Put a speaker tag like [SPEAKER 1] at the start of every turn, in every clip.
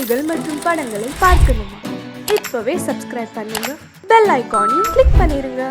[SPEAKER 1] செய்திகள் மற்றும் படங்களை பார்க்கணுமா? இப்பவே சப்ஸ்கிரைப் பண்ணுங்க, பெல் ஐகானையும் கிளிக் பண்ணிருங்க.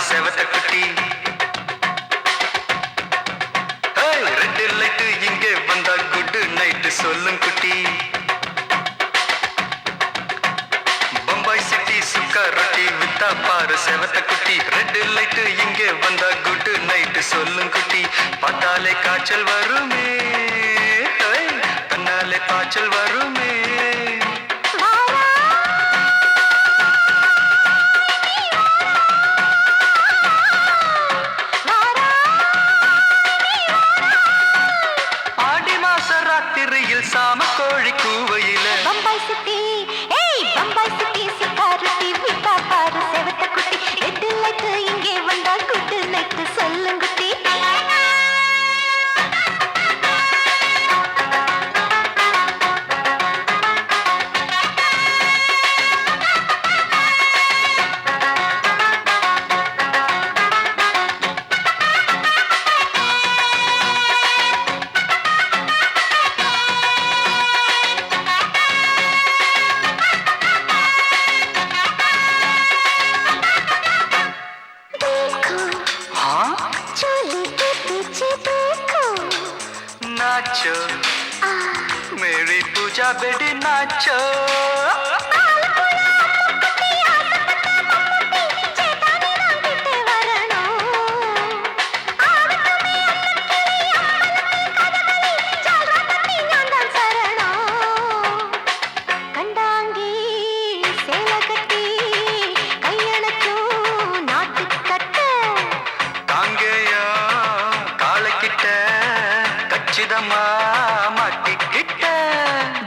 [SPEAKER 2] செவத்த குட்டி ரெட் லைட் இங்கே வந்தா குட் நைட் சொல்லும் குட்டி. பம்பாய் சிட்டி சுக்கா ரொட்டி வித்தா பாரு செவத்த குட்டி. ரெட் லைட் இங்கே வந்தா குட் நைட் சொல்லும் குட்டி. பார்த்தாலே காய்ச்சல் வருமே, கண்ணாலே காய்ச்சல் வருமே. சாம கோழி கூவையில
[SPEAKER 3] பம்பாய் சிட்டி பம்பாய் சிட்டி சிக்காரட்டி விட்டா பாரு செவத்த குட்டி. ரெட் லைட் இங்கே வந்தா குட் நைட் சொல்லும் குட்டி.
[SPEAKER 2] नाचो मेरी पूजा बेटी नाचो.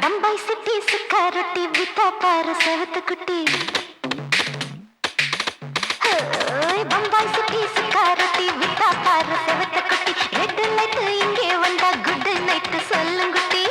[SPEAKER 3] பம்பாய் சிட்டி சிக்காரட்டி விட்டா பாரு செவத்த குட்டி. பம்பாய் சிட்டி சிக்காரட்டி விட்டா பாரு செவத்த குட்டி. ரெட் லைட் இங்கே வந்தா குட் நைட் சொல்லும் குட்டி.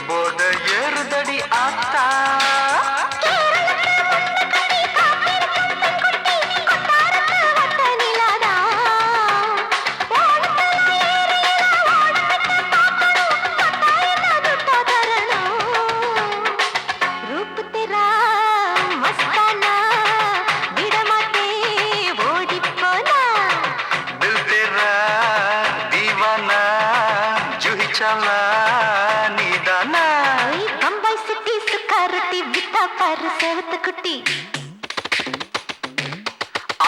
[SPEAKER 2] போட ஏறுதடி ஆத்தா.
[SPEAKER 3] பம்பாய் சிட்டி சுக்காரட்டி விட்டா பாரு செவத்த குட்டி.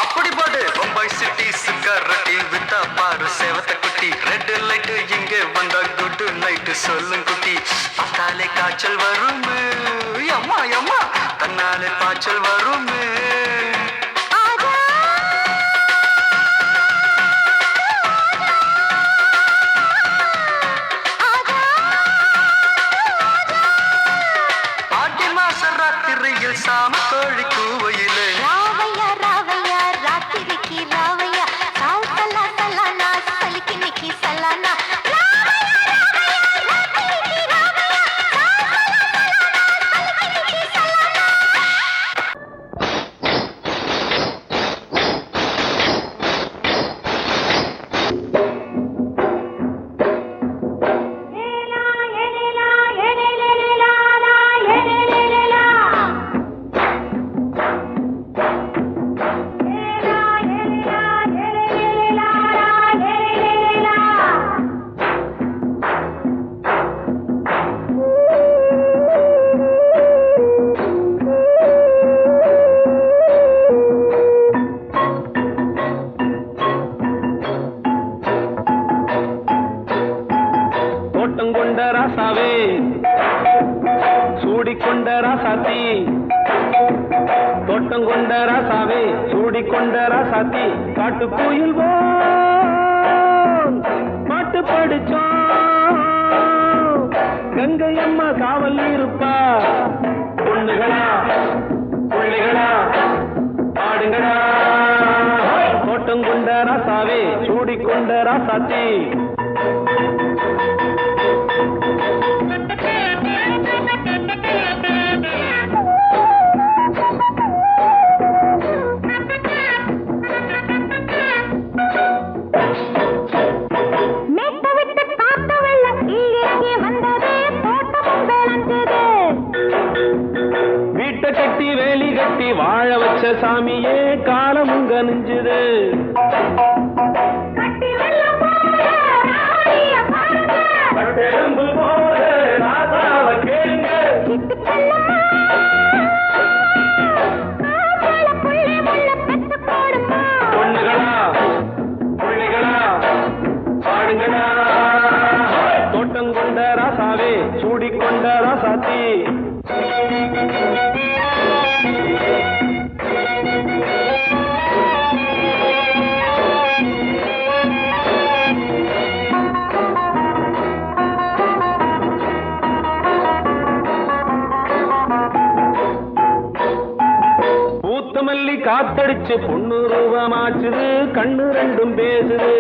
[SPEAKER 2] அப்படி போடு பம்பாய் சிட்டி சுக்காரட்டி வித்தா பாரு செவத்த குட்டி. ரெட் லைட் இங்கே வந்தா குட் நைட் சொல்லும் குட்டி. பார்த்தாலே காய்ச்சல் வருமே, அம்மா அம்மா தன்னாலே பாய்ச்சல் வருமே. சாம கோழி கூவையிலே
[SPEAKER 3] ராவையா ராவையா ராத்திரிக்கு ராவையா சால் சலா சலானா சலிக்கு நிக்கி சலானா.
[SPEAKER 4] ராசாத்தி தோட்டம் கொண்ட ராசாவே சூடிக்கொண்ட ராசாத்தி காட்டு கோயில் பாட்டு படிச்சோம் கங்கை அம்மா காவல் இருப்பா பொண்ணுகளா பிள்ளைகளா ஆடுங்களா தோட்டம் கொண்ட ராசாவே சூடிக்கொண்ட ராசாத்தி கட்டி வேலி கட்டி வாழ வச்ச சாமியே காலமும் கனிஞ்சுது பொண்ணுகளா பிள்ளைகளா பாடுங்களா தோட்டம் கொண்ட ராசாவே சூடிக்கொண்ட ராசாத்தி மல்லி காத்தடிச்சு பொண்ணு ரூபமாச்சுது கண்ணு ரெண்டும் பேசுது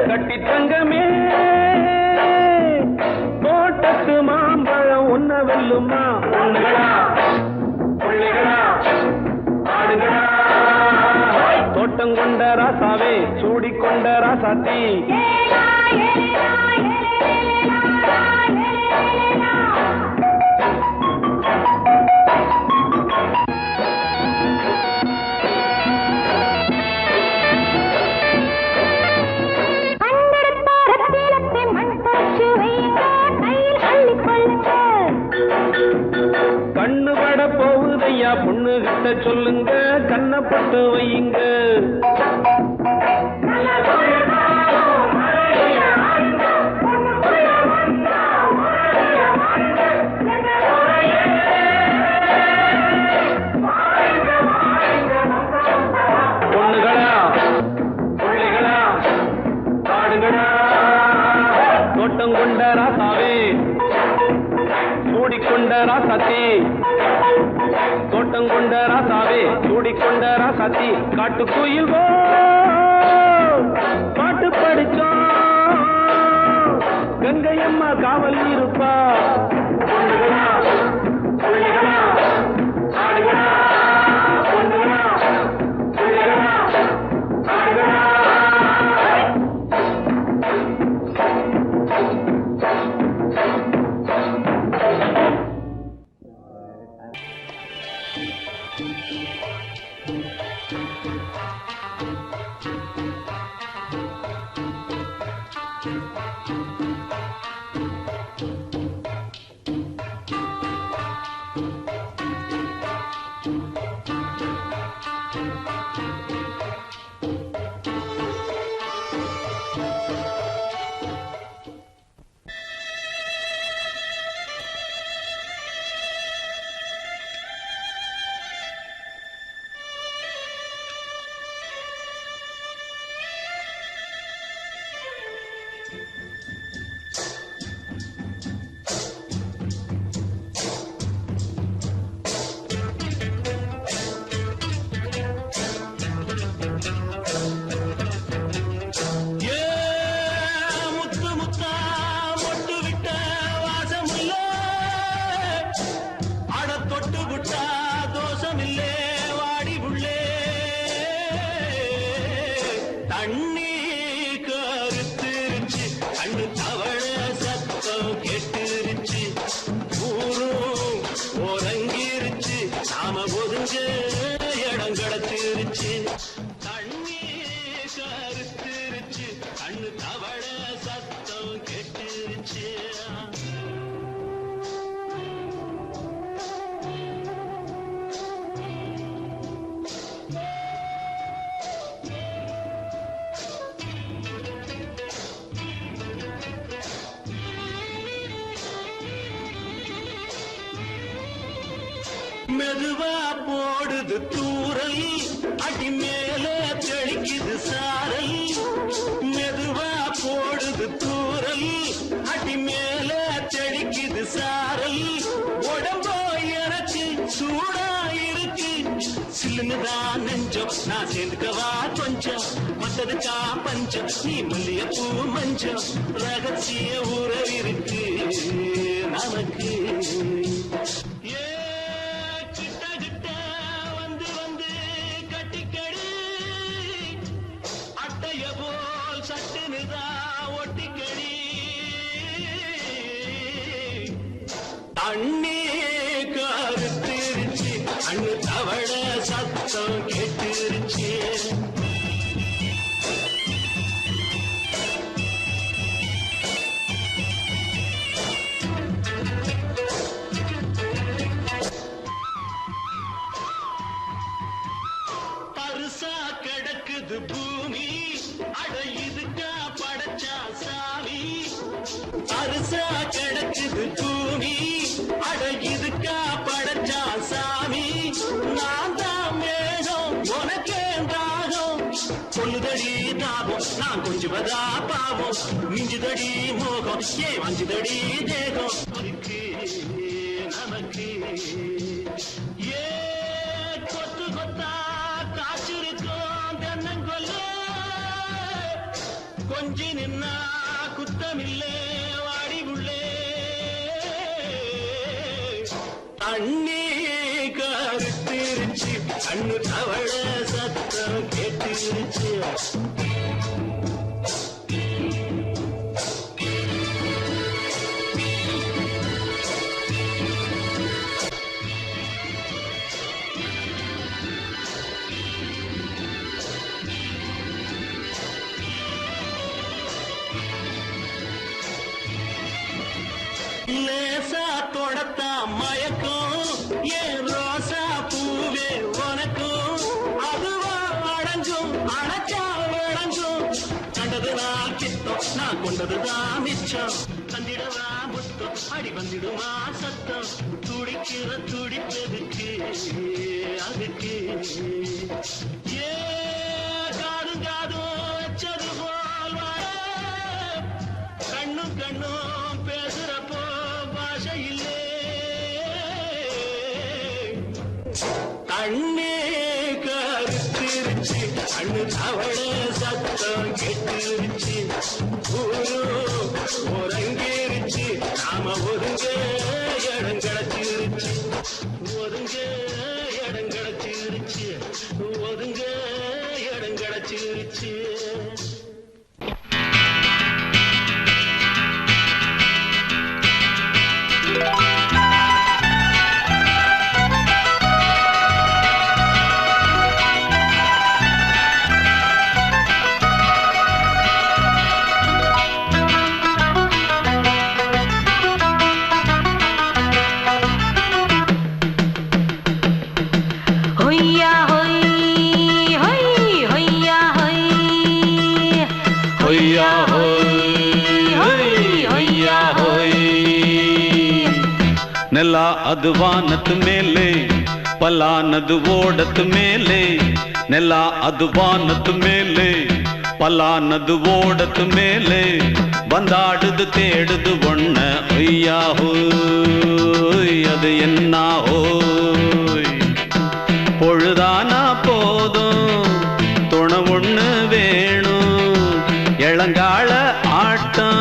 [SPEAKER 4] கட்டி தங்கமே தோட்டத்து மாம்பழம் ஒன்ன வெல்லுமா பொண்ணுகளா பிள்ளைகளா ஆடுகளா தோட்டம் கொண்ட ராசாவே சூடிக்கொண்ட ராசாத்தி கண்ணு பட போகுதையா பொண்ணு கிட்ட சொல்லுங்க கண்ணப்பட்டு வையுங்க பொண்ணுகளா பிள்ளைகளா பாடுங்களா தோட்டம் கொண்ட ராசாவே சூடிக்கொண்ட ராசாத்தி தோட்டம் கொண்ட ராசாவே சூடிக்கொண்ட ராசாத்தி காட்டு கோயில் பாட்டு படிச்சோம் கங்கை அம்மா காவல் இருப்பா பொண்ணுகளா பிள்ளைகளா ஆடுகளா பொண்ணுகளா பிள்ளைகளா ஆடுகளா
[SPEAKER 5] மெதுவா போடுது தூரல் அடி மேல தெளிக்குது சாரல் மெதுவா போடுது தூரல் அடி மேல தெளிக்குது சாரல் உடம்போ எனக்கு சூடா இருக்கு சில்லுன்னுதான் நெஞ்சம் நான் சேர்ந்துக்கவா கொஞ்சம் மத்ததுக்கா பஞ்சம் நீ மல்லிய பூ மஞ்சம் ரகசிய உறவிருக்கு நமக்கு ஏ கிட்ட கிட்ட வந்து வந்து கட்டிக்கடி அட்டைய போல் சட்டுனுதா ஒட்டிக்கடி தண்ணி கருத்திருச்சு அண்ணு தவள சத்தம் கேட்டுருச்சு பருசா கிடக்குது பூமி அட இதுக்கா படைச்சா சாமி பருசா கிடக்குது பூமி அட இதுக்கா படைச்சா சாமி நான் தான் மேகம் உனக்கே தாகம் சொல்லுதடி தாபம் நான் கொஞ்சுவதா பாவம் மிஞ்சுதடி மோகம் ஏ வஞ்சுதடி தேகம் இருக்கு நமக்கு ஏ கொத்து கொத்தா காய்ச்சிருக்கோம் தென்னங்கொல்ல கொஞ்சி நின்னா குத்தமில்லே வாடி உள்ளே தண்ணி கருத்திருச்சு கண்ணு தவள சத்தம் கேட்டுருச்சு லேசா தொடத்தா மயக்கும் ஏன் ரோசா பூவே உனக்கும் அதுவா அடங்கும் அடைச்சா வழங்கும் கண்டது நான் கித்தம் நான் கொண்டதுதான் மிச்சம் தந்திடவா முத்தம் அடி வந்திடுமா சத்தம் துடிக்கிற துடிப்பதுக்கு அதுக்கு ஏ காதும் காதும் வச்சது போல் வாழ கண்ணும் கண்ணும் பேசுறப்போ பாஷை இல்லே தண்ணே கருத்திருச்சு கண்ணு தவள சத்தம் கெட்டுருச்சு ஊரு ஒருங்கிருச்சு நாம ஒருங்க இடம் கிடைச்சிருச்சு ஒருங்க இடம் கிடைச்சிருச்சு ஒருங்க இடம் கிடைச்சிருச்சு
[SPEAKER 6] ನೆಲ ಅದು ವಾನದ ಮೇಲೆ ಪಲಾನದು ಓಡದ ಮೇಲೆ ನೆಲ ಅದು ವಾನದ ಮೇಲೆ ಪಲಾನದು ಓಡದ ಮೇಲೆ ಬಂದಾಡುದು தேடுது ஒண்ண ஒய்யா ஹோய் அது என்ன ஹோய் பொழுதானா போதும் துணை ஒண்ணு வேணும் இளங்கால ஆட்டம்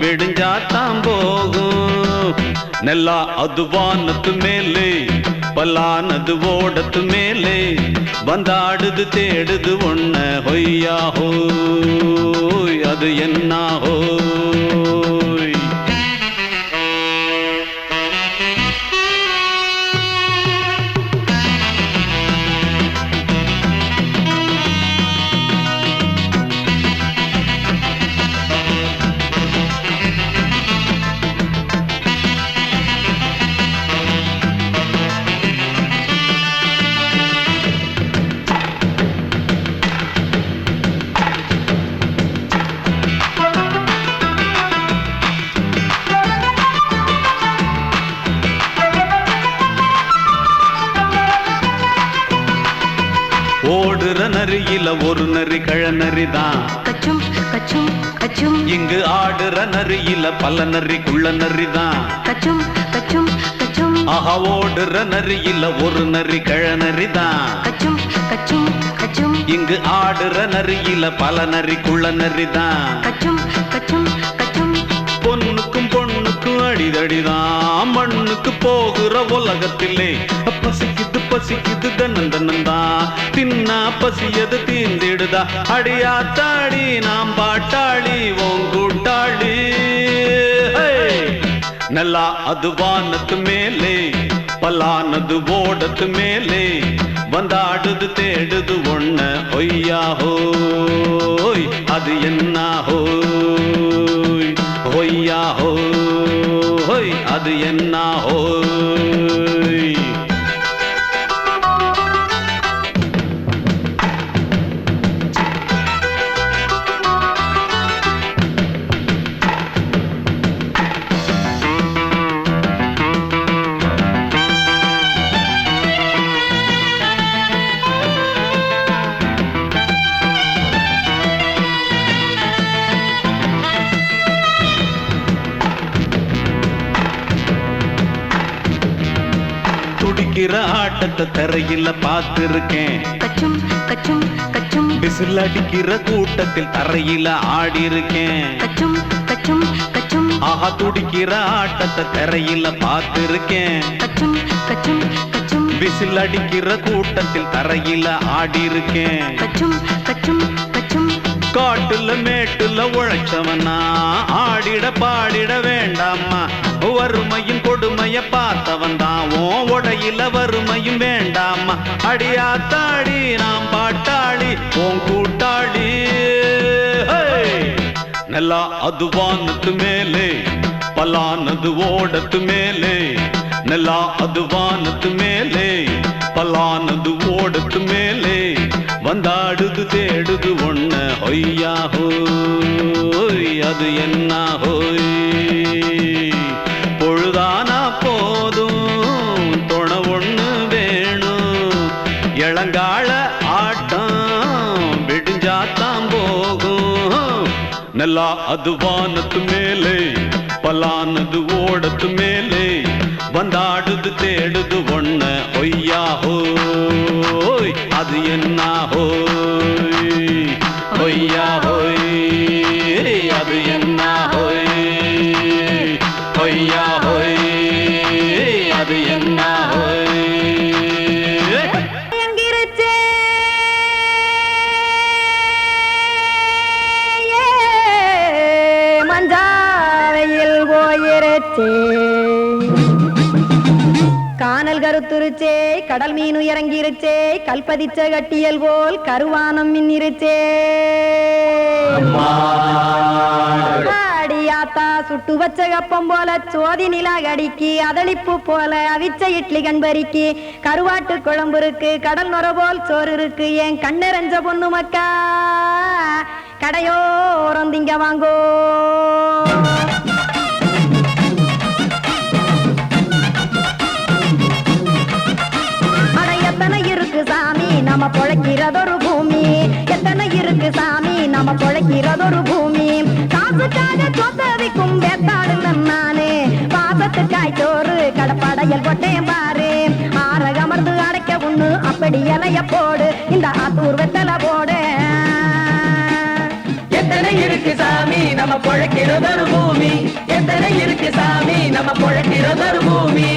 [SPEAKER 6] விடிஞ்சாத்தான் போகும் ನೆಲ ಅದು ವಾನದ ಮೇಲೆ ಪಲಾನದು ಓಡದ ಮೇಲೆ ಬಂದಾಡುದು தேடுது ஒண்ண ಹೊಯ್ಯಾ ஹோய் அது என்ன ஹோய் ஓடுற நரியில ஒரு நரி கழநரிதான்.
[SPEAKER 3] கச்சும் கச்சும் கச்சும்
[SPEAKER 6] இங்கு ஆடுற நரியில பல நரி குள்ள நரிதான்.
[SPEAKER 3] கச்சும் கச்சும் கச்சும்
[SPEAKER 6] ஆஹா ஓடுற நரியில ஒரு நரி கழநரிதான்.
[SPEAKER 3] கச்சும் கச்சும் கச்சும்
[SPEAKER 6] இங்கு ஆடுற நரியில பல நரி குள்ள நரிதான்.
[SPEAKER 3] கச்சும் கச்சும் கச்சும்
[SPEAKER 6] பொண்ணுக்கும் பொண்ணுக்கும் அடிதடிதான். மண்ணுக்கு போகிற உலகத்திலே பசிக்குது பசிக்குது தன்னன் தன்னந்தான். தின்னா பசியது தீந்திடுதா. அடியாத்தாடி நாம் பாட்டாளி ஓங்கூட்டாளி. நல்லா அது வானத்து மேலே பல்லானது ஓடத்து மேலே வந்தாடுது தேடுது ஒண்ண ஒய்யா ஹோய் அது என்ன ஹோய் ஒய்யா ஹோய் அது என்ன ஹோய். துடிக்கிற ஆட்டத்தை தரையில பார்த்திருக்கேன்.
[SPEAKER 3] கச்சும் கச்சும் கச்சும்
[SPEAKER 6] விசில் அடிக்கிற கூட்டத்தில் தரையில ஆடி இருக்கேன்.
[SPEAKER 3] கச்சும் கச்சும் கச்சும்
[SPEAKER 6] ஆஹா துடிக்கிற ஆட்டத்தை தரையில பார்த்திருக்கேன்.
[SPEAKER 3] கச்சும் கச்சும் கச்சும்
[SPEAKER 6] விசில் அடிக்கிற கூட்டத்தில் தரையில ஆடி இருக்கேன்.
[SPEAKER 3] கச்சும் கச்சும் கச்சும்
[SPEAKER 6] காட்டுல மேட்டுல உழைச்சவனா ஆடிட பாடிட வேண்டாமா. வறுமையும் கொடுமைய பார்த்தவன் தான் உடையில வறுமையும் வேண்டாமா. அடியாத்தாடி நாம் பாட்டாளி ஓன் கூட்டாளி. நல்லா அது வானத்து மேலே பல்லானது ஓடத்து மேலே. நல்லா அது வானத்து மேலே பல்லானது ஓடத்து மேலே வந்தாடுது தேடுது ஒண்ண ஒய்யா ஹோய் அது என்ன ஹோய். பொழுதானா போதும் துணை ஒண்ணு வேணும். இளங்கால ஆட்டம் விடிஞ்சாத்தான் போகும். நல்லா அது வானத்து மேலே பல்லானது ஓடத்து மேலே வந்தாடுது தேடுது ஒண்ண ஒய்யா ஹோய் அது என்ன ஹோய் ஒய்யா ஹோய் அது என்ன ஹோய் ஒய்யா ஹோய் அது என்ன ஹோய்.
[SPEAKER 3] எங்கிருச்சே மஞ்சாவையில் போயிருச்சே கானல் கருத்துருச்சே கடல் மீன் இறங்கிருச்சே கல்பதிச்ச கட்டியல் போல் கருவானம் மின்னிருச்சே அடியாத்தா சுட்டு வச்ச கப்பம் போல சோதி நிலா கடிக்கு அதளிப்பு போல அவிச்ச இட்லி கண்பறிக்கு கருவாட்டு குழம்பு இருக்கு கடல் நுர போல் சோறு இருக்கு என் கண்ணெரஞ்ச பொண்ணு மக்கா கடையோரம் திங்க வாங்கோ. எத்தனை இருக்கு சாமி நம்ம பொழைக்கிறதொரு பூமி. எத்தனை இருக்கு சாமி நம்ம பொழைக்கிறதொரு பூமி. காசுக்காக சொத்தவிக்கும் வேத்தாடு நானே பாசத்துக்காய் சோறு கடப்படையல் கொட்டேன் பாரு. ஆற கமர்ந்து அடைக்க ஒண்ணு அப்படி இலைய போடு இந்த ஆத்தூர் வெத்தலை போடு.
[SPEAKER 7] எத்தனை இருக்கு சாமி நம்ம பொழைக்கிறதொரு பூமி. எத்தனை இருக்கு சாமி நம்ம பொழைக்கிறதொரு பூமி.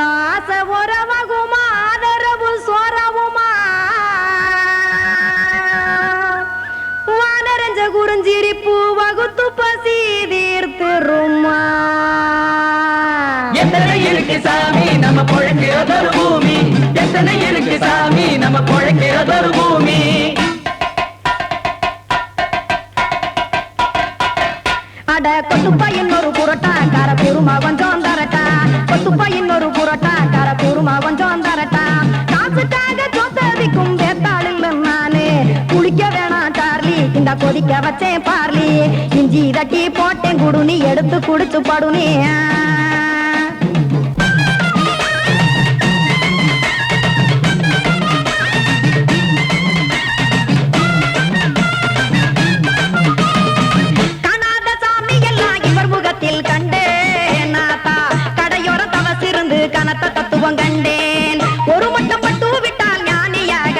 [SPEAKER 3] ஆசை உறவகுமா ஆதரவு சோறவுமா வானரஞ்ச குறிஞ்சிரிப்பு வகுத்து பசி தீர்த்துருமா.
[SPEAKER 7] எத்தனை இருக்கு சாமி நம்ம பொழைக்கிறதொரு பூமி. எத்தனை இருக்கு சாமி நம்ம பொழைக்கிறதொரு பூமி.
[SPEAKER 3] அட கொத்துப்பா இன்னொரு புரோட்டா கார குருமா கொஞ்சம் தரட்டா. கொத்துப்பா இன்னொரு புரோட்டா கார குருமா கொஞ்சம் தரட்டா. காசுக்காக சொத்ததிக்கும் வேத்தாளில் நானே குளிக்க வேணாம் சார்லி இந்த கொதிக்க வச்சேன் பார்லி இஞ்சி தட்டி போட்டேன் குடுனி எடுத்து குடிச்சு படுனே காணாத சாமி எல்லாம் இவர் முகத்தில் கண்டேன் நாத்தா கடையோர தவசிருந்து கனத்த தத்துவம் கண்டேன் ஒரு மட்டும் பட்டு விட்டால் ஞானியாக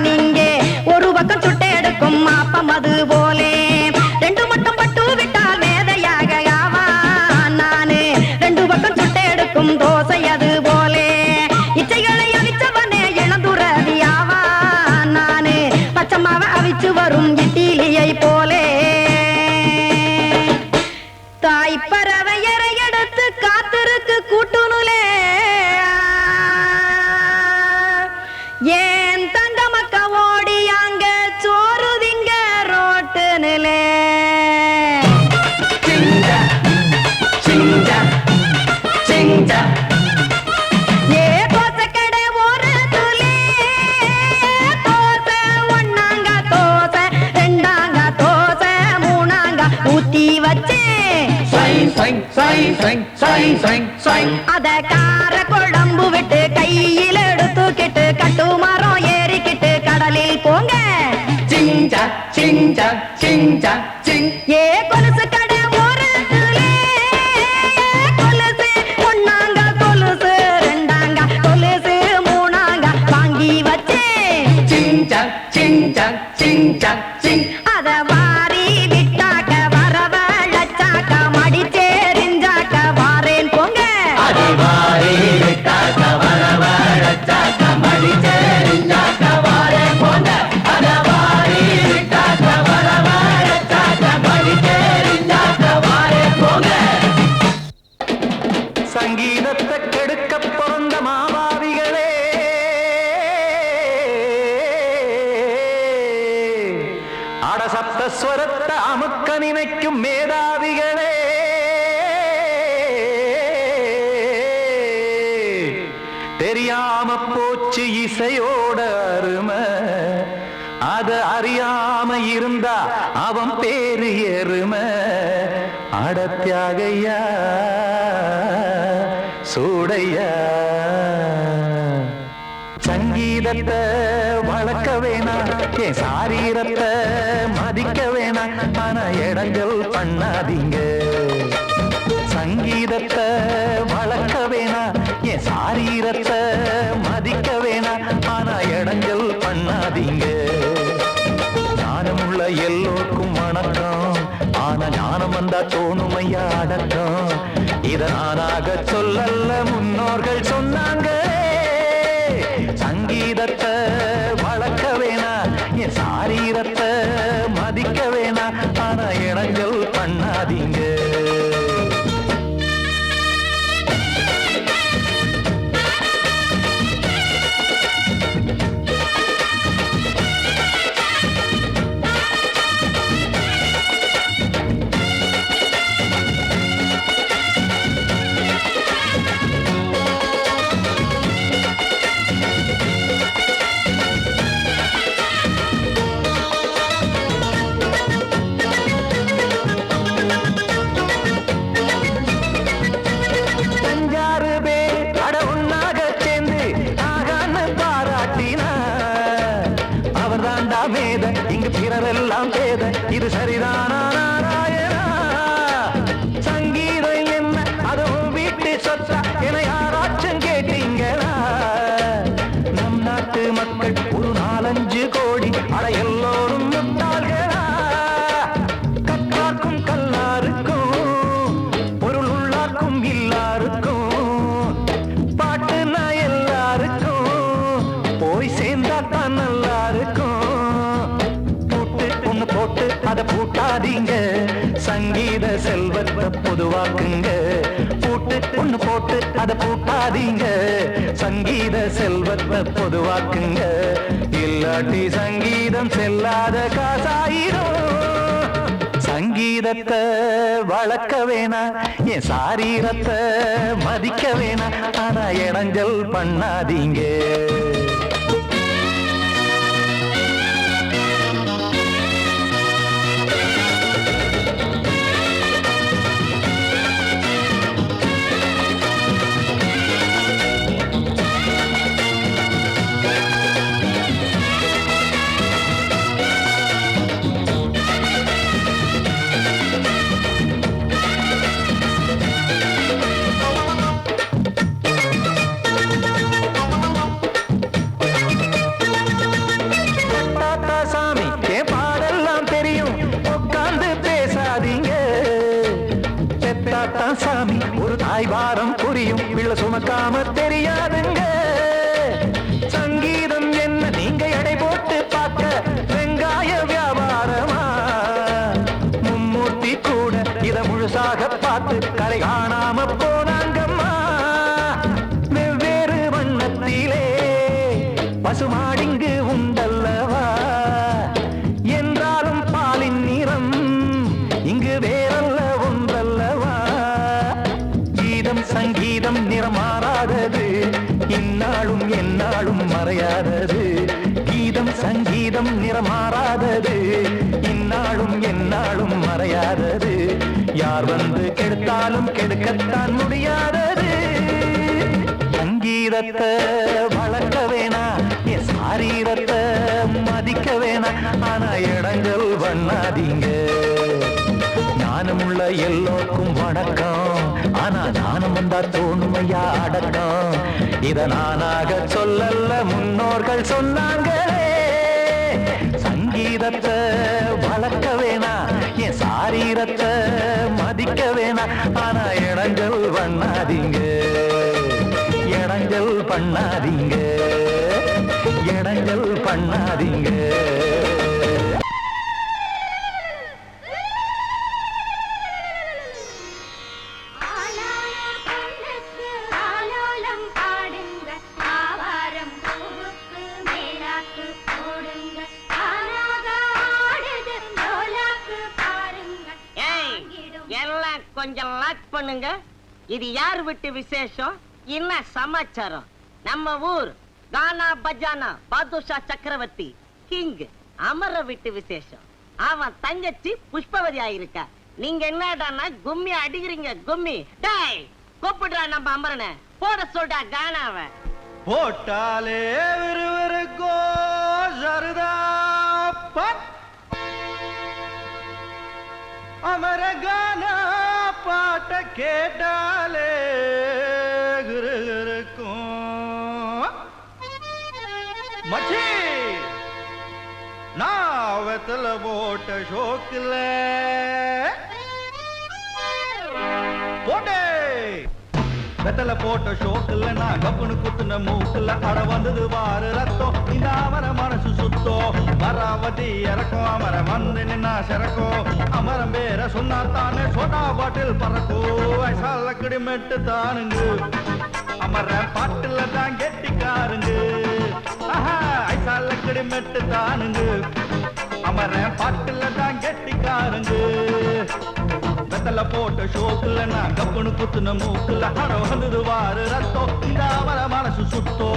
[SPEAKER 3] நீங்கே ஒரு பக்கம் சுட்டு எடுக்கும் மாப்பம் அது போலே ரெண்டு மட்டும் பட்டு விட்டால் மேதையாக நானு ரெண்டு பக்கம் சுட்டு எடுக்கும் தோசை அது போலே இச்சைகளை அவிச்சவனே இளந்துறவியாவா நானு பச்சமாவ அவிச்சு வரும் இட்டிலியை போலே தாய் பறவையரை எடுத்து காத்திருக்கு கூட்டுனுலே ஏன் தங்க மக்க ஓடியாங்க சோறுதிங்க ரோட்டு நிலே ஏ தோசை கடை ஒரு துளி தோசை ஒன்னாங்க தோசை ரெண்டாங்க தோசை மூணாங்க ஊத்தி வச்சேன் அத கார குழம்பு விட்டு கையில் எடுத்துக்கிட்டு கட்டுமரம் ஏறிக்கிட்டு கடலில் போங்க ஏ கொலுசு கடை ஓரத்திலே கொலுசு ஒன்னாங்க கொலுசு ரெண்டாங்க கொலுசு மூணாங்க வாங்கி வச்சேன் அத வாரி விட்டாக்க வரவழைச்சாக்க மடிச்சேரிஞ்சாக்க வாரேன் போங்க
[SPEAKER 2] சங்கீதத்தை கெடுக்க பிறந்த மாபாவிகளே அடசப்த ஸ்வரத்தை அமுக்க நினைக்கும் மேதாவிகளே தெரியாம போச்சு இசையோட அருமை அத அறியாம இருந்தா அவன் பேரு எருமை அடத்தியாகையா சூடையா சங்கீதத்தை வளர்க்க வேணாம் என் சாரீரத்தை மதிக்க வேணாம் ஆனா இடங்கள் பண்ணாதீங்க சங்கீதத்தை வளர்க்க வேணாம் என் சாரீரத்தை மதிக்க வேணாம் ஆனா இடங்கள் பண்ணாதீங்க ஞானமுள்ள எல்லோருக்கும் வணக்கம் ஆனா ஞானம் வந்தா தோணுமையா அடக்கம் இத நானாக சொல்லல்ல முன்னோர்கள் சொன்னாங்க சங்கீதத்தை வளர்க்க வேணா என் சாரீரத்தை மதிக்க வேணா ஆனா இடங்கள் பண்ணாதீங்க இங்கு பிறரெல்லாம் பேத இது சரிதானா நாராயணா சங்கீதம் என்ன அதுவும் வீட்டு சொத்தா என யாராச்சும் கேட்டீங்களா நம் நாட்டு மக்கள் ஒரு 4-5 கோடி அட எல்லோரும் முட்டாள்களா கற்றார்க்கும் கல்லாருக்கும் பொருள் உள்ளார்க்கும் இல்லாருக்கும் பாட்டுனா எல்லாருக்கும் போய் சேர்ந்தா தான் நல்லா இருக்கும் போட்டு அத பூட்டாதீங்க சங்கீத செல்வத்தை பொதுவாக்குங்க ஒண்ணு போட்டு அத பூட்டாதீங்க சங்கீத செல்வத்தை பொதுவாக்குங்க இல்லாட்டி சங்கீதம் செல்லாத காசாயிரும் சங்கீதத்தை வளர்க்க வேணா என் சாரீரத்தை மதிக்க வேணா ஆனா இடைஞ்சல் பண்ணாதீங்க
[SPEAKER 8] வந்தாத்தான் சாமி ஒரு தாய் வாரம் புரியும் பிள்ளை சுமக்காம தெரியாதுங்க சங்கீதம் என்ன நீங்க எடை போட்டு பார்க்க வெங்காய வியாபாரமா மும்மூர்த்தி கூட இத முழுசாக பார்த்து கரை காணாம போனாங்கம்மா வெவ்வேறு வண்ணத்திலே பசுமாடிங்கு உண்டல்லவா என்றாலும் பாலின் நிறம் இங்கு வேறல்ல ஒன்றல்லவா கீதம் சங்கீதம் நிறமாறாதது இந்நாளும் எந்நாளும் மறையாதது கீதம் சங்கீதம் நிறமாறாதது இந்நாளும் எந்நாளும் மறையாதது யார் வந்து கெடுத்தாலும் கெடுக்கத்தான் முடியாதது சங்கீதத்தை வளர்க்க வேணா என் சாரீரத்தை மதிக்க வேணா ஆனா இடங்கள் பண்ணாதீங்க ஞானமுள்ள எல்லோருக்கும் வணக்கம் ஆனா ஞானம் வந்தா தோணுமையா அடக்கம் இத நானாக சொல்லல முன்னோர்கள் சொன்னாங்களே சங்கீதத்தை வளர்க்க வேணா என் சாரீரத்தை மதிக்க வேணா ஆனா இடங்கள் பண்ணாதீங்க இடங்கள் பண்ணாதீங்க இடங்கள் பண்ணாதீங்க
[SPEAKER 9] கொஞ்சம் லாக் பண்ணுங்க இது யார் விட்டு விசேஷம் என்ன சமாச்சாரம் நம்ம ஊர் கானா பஜானா பாதுஷா சக்கரவர்த்தி கிங் அமர விட்டு விசேஷம் அவன் தங்கச்சி புஷ்பவதி ஆயிருக்கா நீங்க என்னடானா கும்மி அடிக்கிறீங்க கும்மி டேய் கூப்பிடுறா நம்ம அமரனை போட சொல்றா கானாவை
[SPEAKER 10] போட்டாலே விறுவிறுக்கோ சருதாப்பா அமர கானா பாட்ட கேட்டாலே இருக்கும் மச்சி நான் வெத்தல போட்ட ஷோக்கில் போட்டே வெத்தல போட்ட ஷோக்கில் நான் கப்புனு குத்துன மூக்குல அட வந்தது வாரு ரத்தம் இந்த அமர மனசு சுத்தோ வராவதி இறக்கும் அமர வந்து நின்னா சிறக்கும் அமரம் பேர சொன்னா தானே சோடா பாட்டில் பறக்கோ ஐசாலக்கடி மெட்டு தானுங்க அமர பாட்டுல தான் கெட்டிக்காருங்க ஐசாலக்கடி மெட்டு தானுங்க அமர பாட்டுல தான் கெட்டிக்காருங்க வெத்தல போட்ட ஷோக்குல நான் கப்புனு குத்துன மூக்குல அட வந்தது வாரு ரத்தம் இந்த அமர மனசு சுத்தோ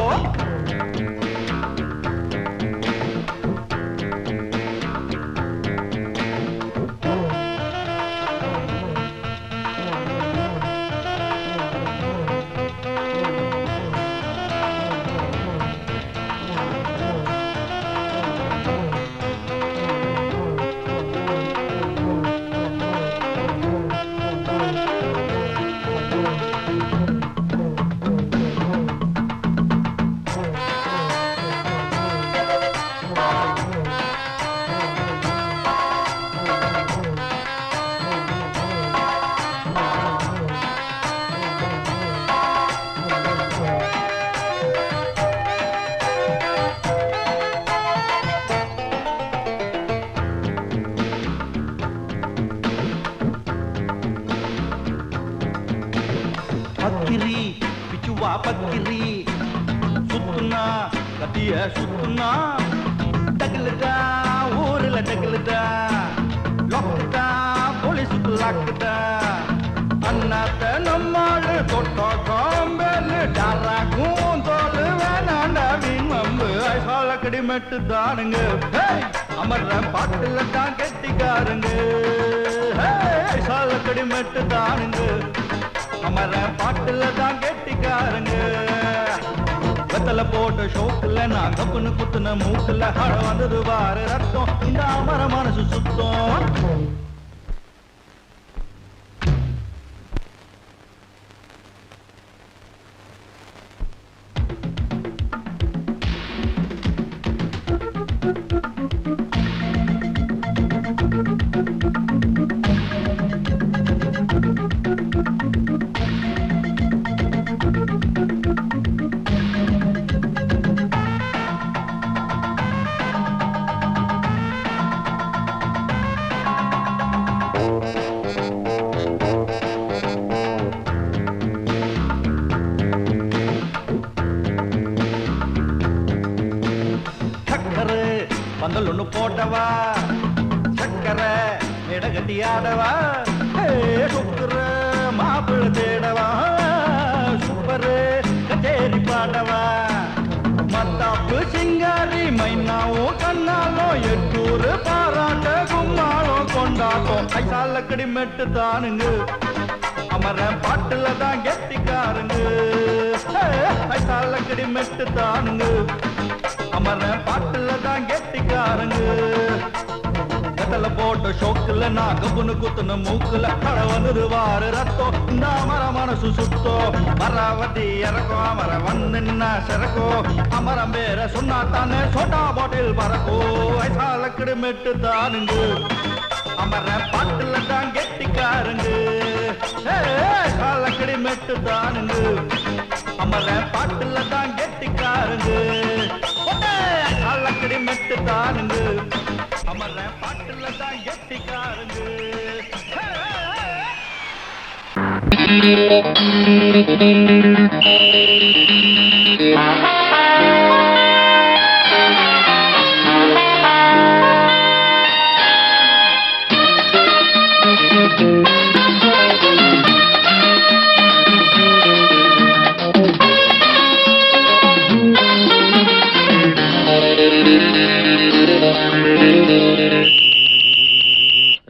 [SPEAKER 10] பக்கிரி பிச்சுவா பக்கிரி சுத்துனா கத்திய சுத்துனா டகுலுதா ஊருல டகுலுதா லொக்குதா போலீஸ் லாக்குதா அண்ணாத்த நம்மாளு தொட்டோ காம்பேலு டாராக்கும் தோலு வேணாண்டா வீண் மம்பு ஐசாலக்கடி மெட்டு தானுங்க அமர்ற பாட்டுல தான் கெட்டிக்காருங்க ஐசாலக்கடி மெட்டு தானுங்க அமர பாட்டுல தான் கெட்டிக்காருங்க வெத்தல போட்ட ஷோக்குல நான் கப்புனு குத்துன மூக்குல அட வந்தது வாரு ரத்தம் இந்த அமர மனசு சுத்தம் சல்லுன்னு போட்டவா சக்கரை இடகட்டி ஆடவா சுக்குற மாப்பிள்ள தேடவா சூப்பரு கச்சேரி பாடவா மத்தாப்பு சிங்காரி மைனாவும் கண்ணாலும் எட்டூரு பாராட்ட கும்மாளும் கொண்டாட்டம் ஐசாலக்கடி மெட்டு தானுங்க அமர பாட்டுல தான் கெட்டிக்காருங்க ஐசாலக்கடி மெட்டு தானுங்க அமர பாட்டுல தான் கெட்டிக்காருங்க கதல போட்ட ஷோக்குல நான் கப்புனு குத்துன மூக்குல கட வந்துது வாரு ரத்தம் இந்த அமர மனசு சுத்தோ மராவதி இறக்கும் அமர வந்து நின்னா சிறக்கோ அமரம் பேர சொன்னா தானே சோட்டா பாட்டில் பறக்கோ ஐசாலக்கடி மெட்டு தானுங்க அமர பாட்டுல தான் கெட்டிக்காருங்க ஐசாலக்கடி மெட்டு தானுங்க அமர பாட்டுல தான் கெட்டிக்காருங்க ஐசாலக்கடி மெட்டு தானுங்க அமர பாட்டுல தான் கெட்டிக்காருங்க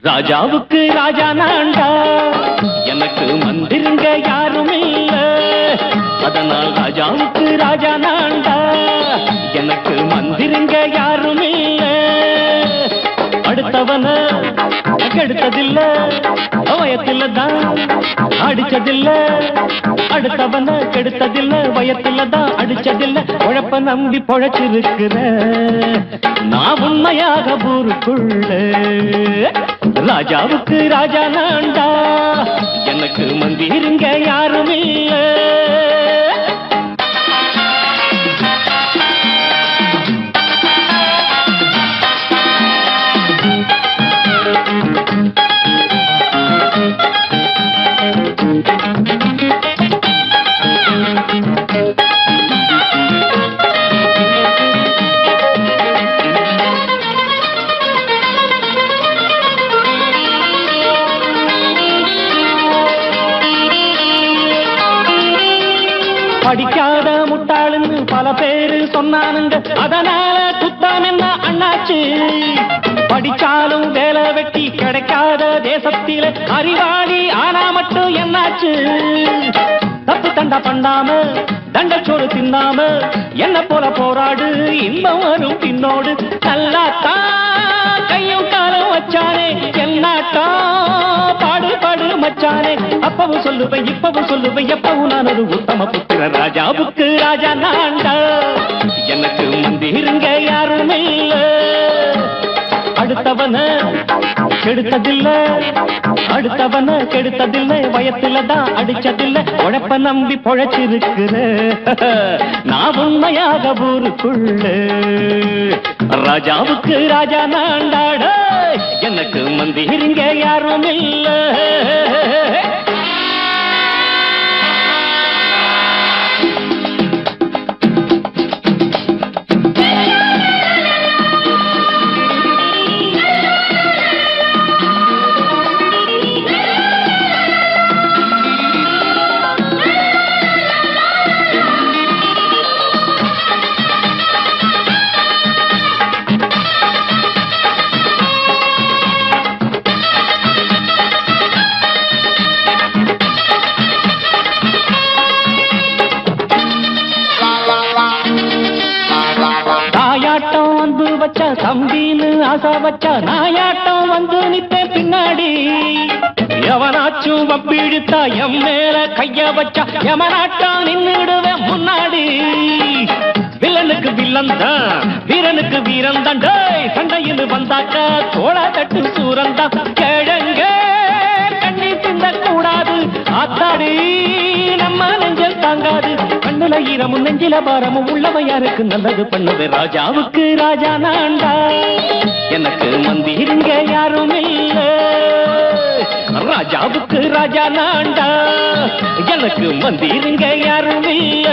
[SPEAKER 4] ராஜாவுக்கு ராஜா நான்டா எனக்கு மந்திருங்க யாரும் இல்ல அதனால் ராஜாவுக்கு ராஜா நான்டா எனக்கு மந்திருங்க யாரும் இல்ல அடுத்தவன கெடுத்ததில்ல வயத்துல தான் அடிச்சதில்ல அடுத்தவன கெடுத்ததில்ல வயத்துல தான் அடிச்சதில்ல உழப்ப நம்பி பொழைச்சிருக்கிற நான் உண்மையாக ஊருக்குள்ள ராஜாவுக்கு ராஜா நான்டா எனக்கு மந்திருங்க யாரும் இல்ல படிக்காத முட்டாளுன்னு பல பேரு சொன்னானுங்க அதனால குத்தம் என்ன அண்ணாச்சு படிச்சாலும் வேலை வெட்டி கிடைக்காத தேசத்தில அறிவாளி ஆனா மட்டும் என்னாச்சு தப்பு தண்டா பண்ணாம தண்டச்சோறு தின்னாம என்ன போல போராடு இன்பம் வரும் பின்னோடு நல்லாத்தான் கையும் காலம் வச்சானே என்னாட்டா பாடு பாடு மச்சானே அப்பவும் சொல்லுவேன் இப்பவும் சொல்லுவேன் எப்பவும் நான் ஒரு உத்தம புத்திர ராஜாவுக்கு ராஜா நான்டா எனக்கு மந்திருங்க யாரும் இல்ல அடுத்தவன கெடுத்ததில்ல அடுத்தவன கெடுத்ததில்லை வயத்துல தான் அடிச்சதில்ல உழைப்ப நம்பி பொழைச்சிருக்கிற நான் உண்மையாக ஊருக்குள்ள ராஜாவுக்கு ராஜா நான்டாட எனக்கு மந்திருங்க யாரும் இல்ல தம்பின்னு ஆசா வச்சா நாயாட்டம் வந்து நிப்பேன் பின்னாடி எவனாச்சும் வப்பிழுத்தா எம் மேல கைய வச்சா எவனாட்டம் நின்னுடுவேன் முன்னாடி வில்லனுக்கு வில்லன் தான் வீரனுக்கு வீரன் தான் சண்டையில் வந்தாக்கா தோளா தட்டு சூரன் தான் கிழங்க கண்ணி தின்ன கூடாது ஆத்தாடி நம்ம நெஞ்சல் தாங்காது கண்ணுல ஈரமும் நெஞ்சில பாரமும் உள்ளவன் யாருக்கு நல்லது பண்ணுது ராஜாவுக்கு ராஜா நான்டா எனக்கு மந்திருங்க யாரும் இல்ல ராஜாவுக்கு ராஜா நான்டா எனக்கு மந்திருங்க யாரும் இல்ல